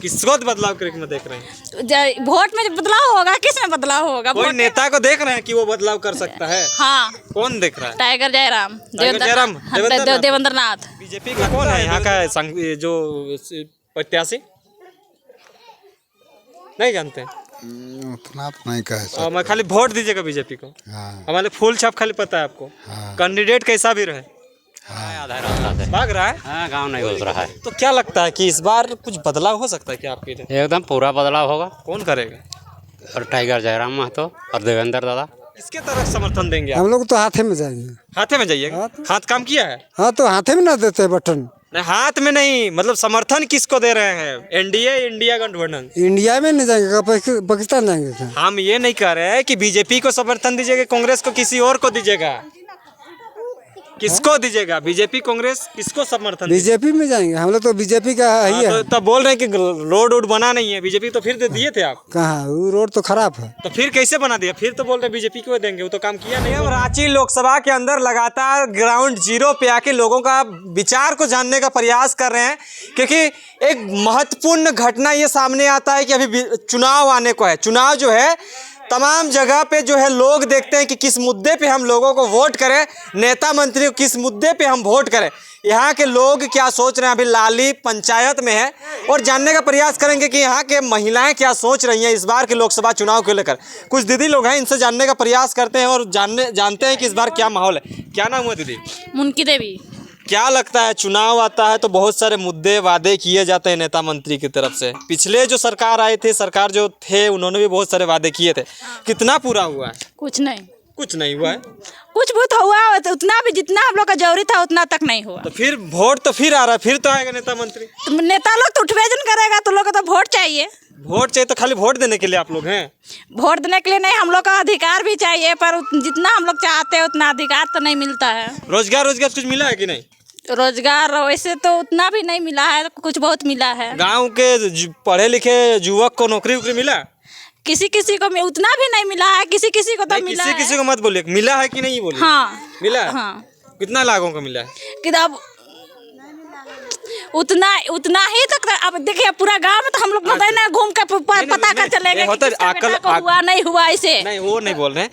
किसको बदलाव करके में देख रहे हैं? वोट में बदलाव होगा, किस में बदलाव होगा? कोई नेता को देख रहे हैं कि वो बदलाव कर सकता है? हाँ। कौन देख रहा है? टाइगर जयराम, देवेंद्र नाथ। बीजेपी का कौन है यहाँ का जो प्रत्याशी? नहीं जानते? उतना तो नहीं कह सकते। मैं खाली वोट दीजिएगा बीजेपी को। हाँ। हमारे फूल छाप खाली पता है आपको। हाँ। कैंडिडेट कैसा भी रहे। हाँ। भाग रहा है। हाँ, गाँव नहीं घुस रहा है। तो क्या लगता है कि इस बार कुछ बदलाव हो सकता है क्या आपके इधर? एकदम पूरा बदलाव होगा। कौन करेगा? और टाइगर जयराम महतो और देवेंद्र दादा। किसके तरफ समर्थन देंगे आप? हम लोग तो हाथे में जाएंगे। हाथे में जाइएगा। हाथ काम किया है? हाँ, तो हाथे में ना देते बटन। नहीं, हाथ में नहीं, मतलब समर्थन किसको दे रहे हैं? एनडीए, इंडिया गठबंधन। इंडिया में नहीं जाएंगे, पाकिस्तान जाएंगे क्या? हम ये नहीं कह रहे हैं कि बीजेपी को समर्थन दीजिएगा, कांग्रेस को किसी और को दीजिएगा। किसको दीजिएगा? बीजेपी कांग्रेस किसको समर्थन? बीजेपी में जाएंगे हम लोग, तो बीजेपी का ही है। तो तब बोल रहे हैं कि रोड वोड बना नहीं है, बीजेपी तो फिर दे दिए थे आप। कहाँ, वो रोड तो खराब है। तो फिर कैसे बना दिया? फिर तो बोल रहे बीजेपी को देंगे, वो तो काम किया नहीं। हम रांची लोकसभा के अंदर लगातार ग्राउंड जीरो पे आके लोगों का विचार को जानने का प्रयास कर रहे हैं, क्योंकि एक महत्वपूर्ण घटना ये सामने आता है कि अभी चुनाव आने को है। चुनाव जो है तमाम जगह पे जो है लोग देखते हैं कि किस मुद्दे पे हम लोगों को वोट करें, नेता मंत्री को किस मुद्दे पे हम वोट करें। यहाँ के लोग क्या सोच रहे हैं? अभी लाली पंचायत में है और जानने का प्रयास करेंगे कि यहाँ के महिलाएं क्या सोच रही हैं इस बार के लोकसभा चुनाव को लेकर। कुछ दीदी लोग हैं, इनसे जानने का प्रयास करते हैं और जानते हैं कि इस बार क्या माहौल है। क्या नाम हुआ दीदी? मुनकी देवी। क्या लगता है, चुनाव आता है तो बहुत सारे मुद्दे वादे किए जाते हैं नेता मंत्री की तरफ से। पिछले जो सरकार आई थी, सरकार जो थे, उन्होंने भी बहुत सारे वादे किए थे। कितना पूरा हुआ है? कुछ नहीं। कुछ नहीं हुआ है। कुछ बहुत हुआ, उतना भी जितना हम लोग का जरूरी था उतना तक नहीं हुआ। तो फिर वोट तो फिर आ रहा है, फिर तो आएगा नेता मंत्री। तो नेता लोग तो उठवेजन करेगा, तो लोग को तो वोट चाहिए। वोट चाहिए तो खाली वोट देने के लिए आप लोग हैं? वोट देने के लिए नहीं, हम लोग का अधिकार भी चाहिए, पर जितना हम लोग चाहते हैं उतना अधिकार तो नहीं मिलता है। रोजगार कुछ मिला है कि नहीं? रोजगार वैसे तो उतना भी नहीं मिला है, कुछ बहुत मिला है। गांव के पढ़े लिखे युवक को नौकरी वोकरी मिला? किसी किसी को उतना भी नहीं मिला है, किसी किसी को तो मिला है। किसी को मत बोलिए, मिला है कि नहीं बोलिए। हाँ, मिला है। हाँ। कितना लाखों को मिला है? कि अब उतना ही तक। अब देखिए पूरा गांव में तो हम लोग ना घूम के पता कर चलेंगे हुआ नहीं हुआ। ऐसे नहीं, वो नहीं बोल रहे हैं।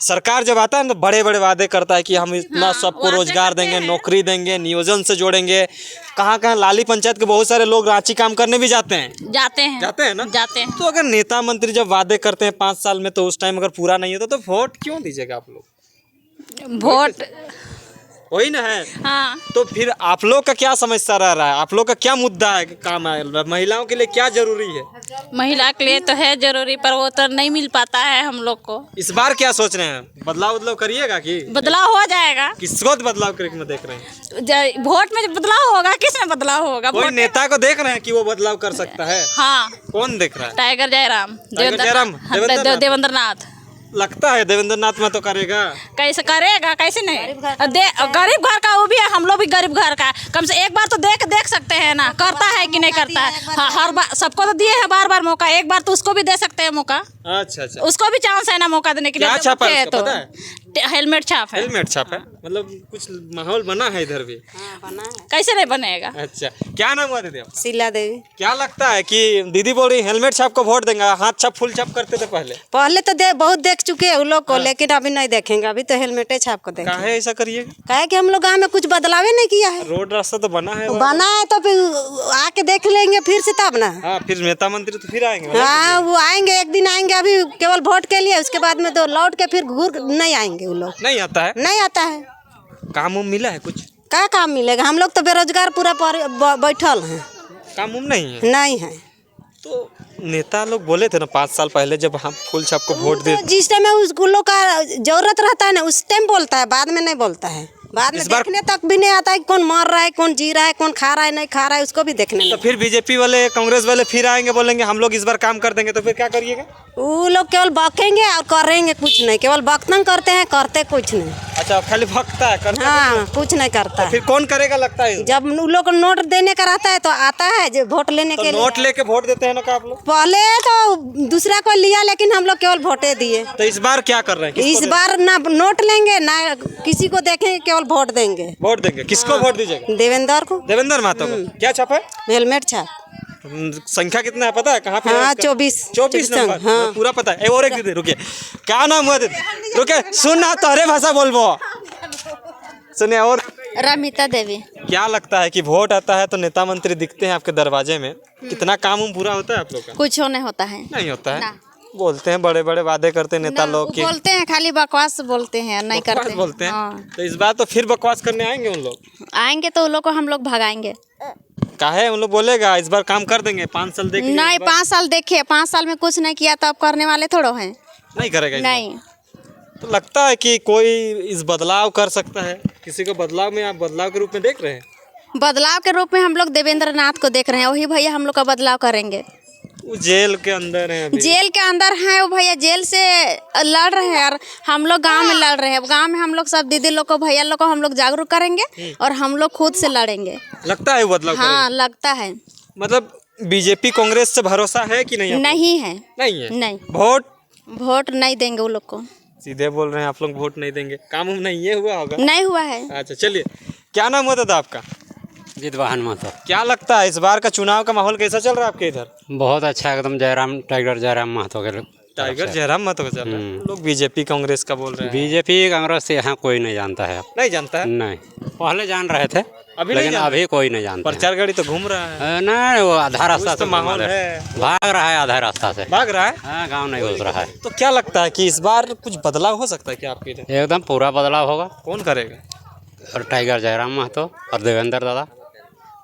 सरकार जब आता है तो बड़े बड़े वादे करता है कि हम इतना सबको रोजगार देंगे, नौकरी देंगे, नियोजन से जोड़ेंगे। कहाँ लाली पंचायत के बहुत सारे लोग रांची काम करने भी जाते हैं जाते हैं ना। जाते हैं। तो अगर नेता मंत्री जब वादे करते हैं 5 साल में, तो उस टाइम अगर पूरा नहीं होता तो वोट क्यों दीजिएगा आप लोग? वोट वही ना है। हाँ। तो फिर आप लोग का क्या समस्या रह रहा है? आप लोग का क्या मुद्दा है, काम है? महिलाओं के लिए क्या जरूरी है? महिला के लिए तो है जरूरी, पर वो तो नहीं मिल पाता है हम लोग को। इस बार क्या सोच रहे हैं? बदलाव करिएगा कि? बदलाव हो जाएगा। किसको बदलाव करके में देख रहे हैं? वोट में बदलाव होगा, किस में बदलाव होगा? कोई नेता को देख रहे हैं कि वो बदलाव कर सकता है? हाँ। कौन देख रहा है? टाइगर जयराम, देवेंद्र नाथ। लगता है देवेंद्र नाथ में तो करेगा। कैसे करेगा, कैसे नहीं? गरीब घर का वो भी है, हम लोग भी गरीब घर का। कम से एक बार तो देख सकते हैं ना, करता है कि नहीं करता है। हर बार सबको तो दिए है बार मौका, एक बार तो उसको भी दे सकते हैं मौका। अच्छा, उसको भी चांस है ना मौका देने के लिए। क्या छापा है उसका, पता है? हेलमेट छाप है। हेलमेट छाप है, मतलब कुछ माहौल बना है इधर भी। कैसे नहीं बनेगा? अच्छा, क्या नाम हुआ दीदी? शीला देवी। क्या लगता है कि दीदी बोल रही हेलमेट छाप को वोट देंगे? हाथ छाप फुल छाप करते थे पहले तो बहुत देख चुके हैं उन लोग को, लेकिन अभी नहीं देखेंगे। अभी तो हेलमेट छाप को देखेंगे। काहे ऐसा करिएगा? काहे कि हम लोग गाँव में कुछ बदलावे नहीं किया है। रोड रास्ता तो बना है। तो फिर आके देख लेंगे फिर से, तब ना। हाँ, फिर नेता मंत्री तो फिर आएंगे। हाँ, वो आएंगे, एक दिन आएंगे, अभी केवल वोट के लिए। उसके बाद में तो लौट के फिर घूर नहीं आएंगे। वो लोग नहीं आता है। नहीं आता है। काम उम मिला है कुछ? क्या काम मिलेगा? हम लोग तो बेरोजगार पूरा बैठल हैं। काम उम नहीं है? नहीं है। तो नेता लोग बोले थे ना 5 साल पहले, जब हम फुल छाप को वोट दे, जिस टाइम उसको लोग का जरूरत रहता है ना, उस टाइम बोलता है, बाद में नहीं बोलता है। बाद में देखने तक भी नहीं आता है कौन मर रहा है, कौन जी रहा है, कौन खा रहा है, नहीं खा रहा है, उसको भी देखने। तो फिर बीजेपी वाले, कांग्रेस वाले फिर आएंगे, बोलेंगे हम लोग इस बार काम कर देंगे, तो फिर क्या करिएगा? वो लोग केवल बकेंगे और करेंगे कुछ नहीं, केवल बकतन करते हैं, करते कुछ नहीं। अच्छा, खाली भक्ता है, करता हाँ, कुछ नहीं करता। तो फिर कौन करेगा लगता है? जब उन लोग को नोट देने का रहता है तो आता है जो वोट लेने के लिए। नोट लेके वोट देते हैं ना आप लोग? पहले तो दूसरा को लिया, लेकिन हम लोग केवल वोटे दिए। तो इस बार क्या कर रहे हैं? इस बार ना नोट लेंगे, ना किसी को देखेंगे, केवल केवल वोट देंगे। वोट देंगे, किसको वोट दीजिएगा? देवेंद्र को। देवेंद्र महतो को। क्या छाप है? हेलमेट छाप। संख्या कितना है पता है? कहाँ पे? हाँ, है इसका? 24 नंबर। हाँ, पूरा पता है। और एक दीदी रुकिए, क्या नाम हुआ दीदी? रुके, सुन ना तोहरे भाषा बोलबो। सुनिए। और रमिता देवी। क्या लगता है कि वोट आता है तो नेता मंत्री दिखते हैं आपके दरवाजे में, कितना काम उम पूरा होता है आप लोग का? कुछ होने होता है नहीं होता है। ना। बोलते हैं बड़े बड़े वादे करते हैं नेता लोग की, बोलते हैं खाली बकवास बोलते हैं, नहीं बकवास करते हैं। बोलते हैं। हाँ। तो इस बार तो फिर बकवास करने आएंगे उन लोग। आएंगे तो उन लोग को हम लोग भगाएंगे। काहे? उन लोग बोलेगा इस बार काम कर देंगे, 5 साल देख लिए नहीं, इस बार। 5 साल देखे, 5 साल में कुछ नहीं किया तो अब करने वाले थोड़ो हैं। नहीं करेगा इस बार। नहीं, तो लगता है कि कोई इस बदलाव कर सकता है, किसी को बदलाव में आप बदलाव के रूप में देख रहे हैं? बदलाव के रूप में हम लोग देवेंद्र नाथ को देख रहे हैं, वही भैया हम लोग का बदलाव करेंगे। वो जेल के अंदर है अभी। जेल के अंदर हैं वो भैया, जेल से लड़ रहे हैं और हम लोग गांव में लड़ रहे हैं। गांव में हम लोग सब दीदी लोग को, भैया लोग को हम लोग जागरूक करेंगे और हम लोग खुद से लड़ेंगे। लगता है वो बदलाव हाँ, लगता है। मतलब बीजेपी कांग्रेस से भरोसा है कि नहीं आपको? नहीं है। नहीं है। नहीं, वोट नहीं देंगे वो लोग को। सीधे बोल रहे हैं आप लोग, वोट नहीं देंगे। काम उम नहीं ये हुआ होगा? नहीं हुआ है। अच्छा चलिए, क्या नाम हुआ था आपका? जितवाहन महतो। क्या लगता है इस बार का चुनाव का माहौल कैसा चल रहा है आपके इधर? बहुत अच्छा, एकदम जयराम टाइगर जयराम महतो के टाइगर जयराम महतो का चल रहा है। लोग बीजेपी कांग्रेस का बोल रहे हैं। बीजेपी कांग्रेस से यहाँ कोई नहीं जानता है। नहीं जानता है? नहीं, पहले जान रहे थे, अभी नहीं लेकिन जानते? अभी कोई नहीं जानता है। प्रचार गाड़ी तो घूम रहा है। नहीं, वो आधा रास्ता तो से माहौल घुमा दे। है। भाग रहा है आधा रास्ता से। भाग रहा है। हाँ, गाँव नहीं घुस रहा है। तो क्या लगता है कि इस बार कुछ बदलाव हो सकता है क्या आपके इधर? एकदम पूरा बदलाव होगा। कौन करेगा? और टाइगर जयराम महतो और देवेंद्र दादा।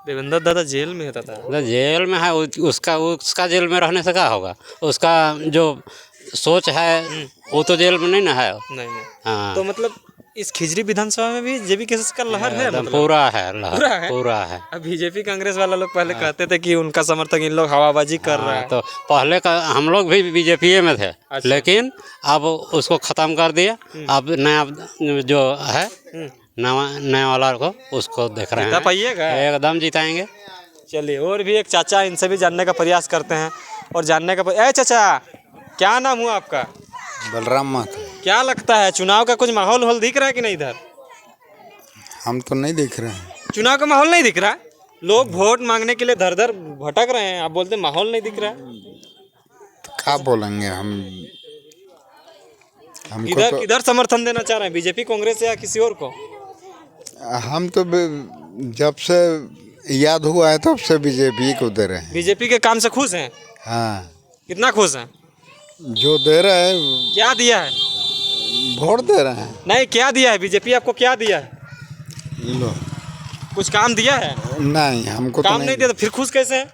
देवेंद्र दादा जेल में होता था। तो जेल में है, उसका जेल में रहने से क्या होगा? उसका जो सोच है वो तो जेल में नहीं ना है। नहीं नहीं। हाँ, तो मतलब इस खिजरी विधानसभा में भी जेबी केसेस का लहर है, एकदम मतलब पूरा है लहर, पूरा है? पूरा है। अब बीजेपी कांग्रेस वाला लोग पहले कहते थे कि उनका समर्थक इन लोग हवाबाजी कर रहा है। तो पहले का हम लोग भी बीजेपी में थे, लेकिन अब उसको खत्म कर दिया। अब नया जो है नया वाला को उसको देख रहे हैं। पाइएगा एकदम जिताएंगे। चलिए, और भी एक चाचा, इनसे भी जानने का प्रयास करते हैं और जानने का ए चाचा, क्या नाम हुआ आपका? बलराम महतो। क्या लगता है चुनाव का कुछ माहौल होल दिख रहा है कि नहीं इधर? हम तो नहीं देख रहे हैं। चुनाव का माहौल नहीं दिख रहा है? लोग वोट मांगने के लिए धर धर भटक रहे हैं, आप बोलते हैं माहौल नहीं दिख रहा है। तो क्या बोलेंगे हम? हमको किधर तो किधर समर्थन देना चाह रहे हैं, बीजेपी कांग्रेस या किसी और को? हम तो जब से याद हुआ है तब से बीजेपी को दे रहे हैं। बीजेपी के काम से खुश हैं? हाँ, कितना खुश हैं? जो दे रहे हैं क्या दिया है? वोट दे रहे हैं। नहीं, क्या दिया है बीजेपी आपको? क्या दिया है? लो, कुछ काम दिया है? नहीं, हमको काम तो नहीं दिया तो फिर खुश कैसे हैं?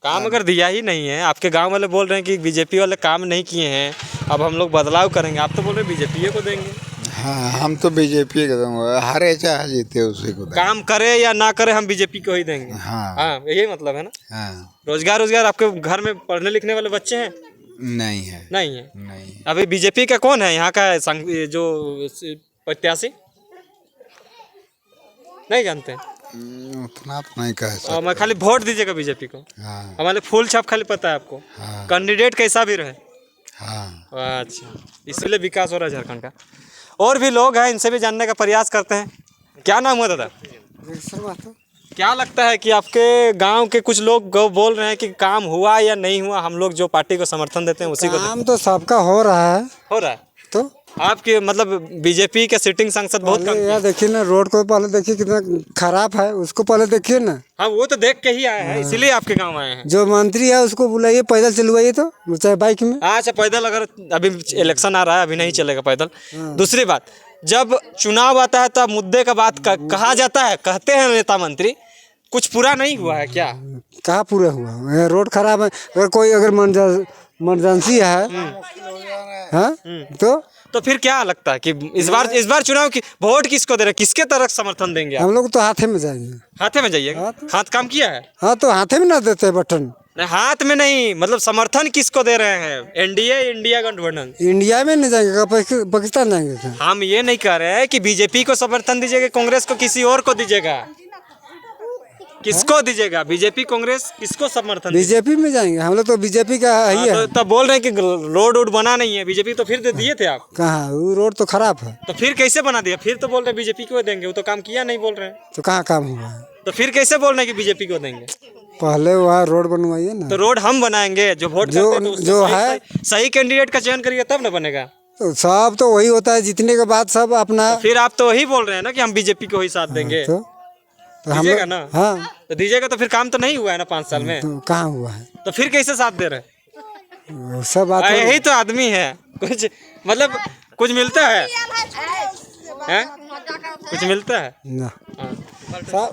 काम अगर दिया ही नहीं है, आपके गांव वाले बोल रहे हैं कि बीजेपी वाले काम नहीं किए हैं, अब हम लोग बदलाव करेंगे, आप तो बोल रहे हैं बीजेपी को देंगे। हाँ, हम तो बीजेपी के दूंगा, हारे चाहे जीते उसी को देंगे। काम करे या ना करे हम बीजेपी को ही देंगे। हाँ। हाँ, यही मतलब है ना। हाँ, रोजगार आपके घर में पढ़ने लिखने वाले बच्चे हैं? नहीं है। नहीं है। नहीं, अभी बीजेपी का कौन है यहाँ का जो प्रत्याशी? नहीं जानते हैं? उतना तो नहीं कह और सकते। मैं खाली वोट दीजिएगा बीजेपी को। हाँ, हमारे फूल छाप खाली पता है आपको। हाँ, कैंडिडेट कैसा भी रहे। हाँ। अच्छा, इसलिए विकास हो रहा है झारखंड का। और भी लोग हैं, इनसे भी जानने का प्रयास करते हैं। क्या नाम हुआ दादा? क्या लगता है कि आपके गांव के कुछ लोग बोल रहे हैं कि काम हुआ या नहीं हुआ, हम लोग जो पार्टी को समर्थन देते हैं उसी को काम तो सबका हो रहा है। हो रहा है? तो आपके मतलब बीजेपी के सिटिंग सांसद बहुत कम यार देखिए ना, रोड को पहले देखिए कितना खराब है, उसको पहले देखिए ना। हाँ, वो तो देख के ही आए हैं, इसीलिए आपके गांव आए हैं। जो मंत्री है उसको बुलाइए, पैदल चलवाइए, तो चाहे बाइक में। अच्छा, पैदल अगर अभी इलेक्शन आ रहा है, अभी नहीं चलेगा पैदल। दूसरी बात, जब चुनाव आता है तब मुद्दे का बात कहा जाता है, कहते हैं नेता मंत्री, कुछ पूरा नहीं हुआ है क्या? कहाँ पूरा हुआ? ये रोड खराब है। अगर कोई इमरजेंसी है, हाँ, तो फिर क्या लगता है कि इस बार चुनाव की वोट किसको दे रहे हैं, किसके तरफ समर्थन देंगे आप? हम लोग तो हाथे में जाएंगे। हाथे में जाइएगा? हाथ काम किया है? हाँ, तो हाथे में ना देते बटन। नहीं, हाथ में नहीं, मतलब समर्थन किसको दे रहे हैं? एनडीए, इंडिया गठबंधन? इंडिया में नहीं जाएंगे, पाकिस्तान जाएंगे। हम ये नहीं कह रहे हैं कि बीजेपी को समर्थन दीजिएगा, कांग्रेस को, किसी और को दीजिएगा। किसको दीजिएगा? बीजेपी कांग्रेस किसको समर्थन? बीजेपी में जाएंगे हम लोग, तो बीजेपी का ही है। तो तब बोल रहे हैं कि रोड वोड बना नहीं है, बीजेपी तो फिर दे दिए थे आप। कहाँ, वो रोड तो खराब है। तो फिर कैसे बना दिया? फिर तो बोल रहे बीजेपी को देंगे, वो तो काम किया नहीं बोल रहे हैं। तो कहाँ काम हुआ है? तो फिर कैसे बोल रहे हैं कि बीजेपी को देंगे? पहले वहाँ रोड बनवाइए ना। तो रोड हम बनाएंगे, जो वोट जो- करते हैं तो उसको जो सही- है- सही कैंडिडेट का चयन करिए तब ना बनेगा। तो सब तो वही होता है, जीतने के बाद सब अपना। फिर आप तो वही बोल रहे हैं ना कि हम बीजेपी को ही साथ देंगे। तो हम दीजिएगा लोग, ना? हाँ, तो दीजिएगा तो फिर काम तो नहीं हुआ है ना 5 साल में। तो कहाँ हुआ है? तो फिर कैसे साथ दे रहे वो सब बात हैं? यही तो आदमी है। कुछ मतलब कुछ मिलता है, हैं? कुछ मिलता है? ना।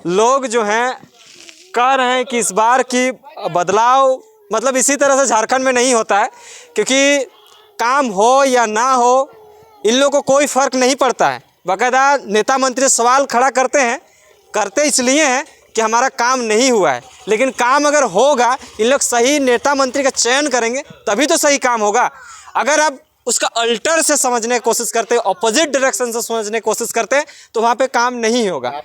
लोग जो हैं कह रहे हैं कि इस बार की बदलाव मतलब इसी तरह से झारखंड में नहीं होता है, क्योंकि काम हो या ना हो इन लोगों को कोई फ़र्क नहीं पड़ता है। बाकायदा नेता मंत्री सवाल खड़ा करते इसलिए हैं कि हमारा काम नहीं हुआ है, लेकिन काम अगर होगा, इन लोग सही नेता मंत्री का चयन करेंगे तभी तो सही काम होगा। अगर आप उसका अल्टर से समझने की कोशिश करते हैं, ऑपोजिट डायरेक्शन से समझने की कोशिश करते हैं, तो वहाँ पे काम नहीं होगा।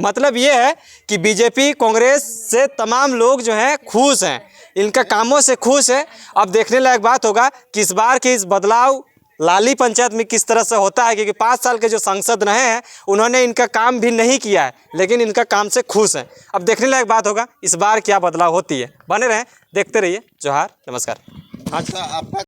मतलब ये है कि बीजेपी कांग्रेस से तमाम लोग जो हैं खुश हैं, इनका कामों से खुश है। अब देखने लायक बात होगा कि इस बार के इस बदलाव लाली पंचायत में किस तरह से होता है, क्योंकि 5 साल के जो सांसद रहे हैं उन्होंने इनका काम भी नहीं किया है, लेकिन इनका काम से खुश हैं। अब देखने लायक बात होगा इस बार क्या बदलाव होती है। बने रहें, देखते रहिए। जोहार, नमस्कार। हाँ।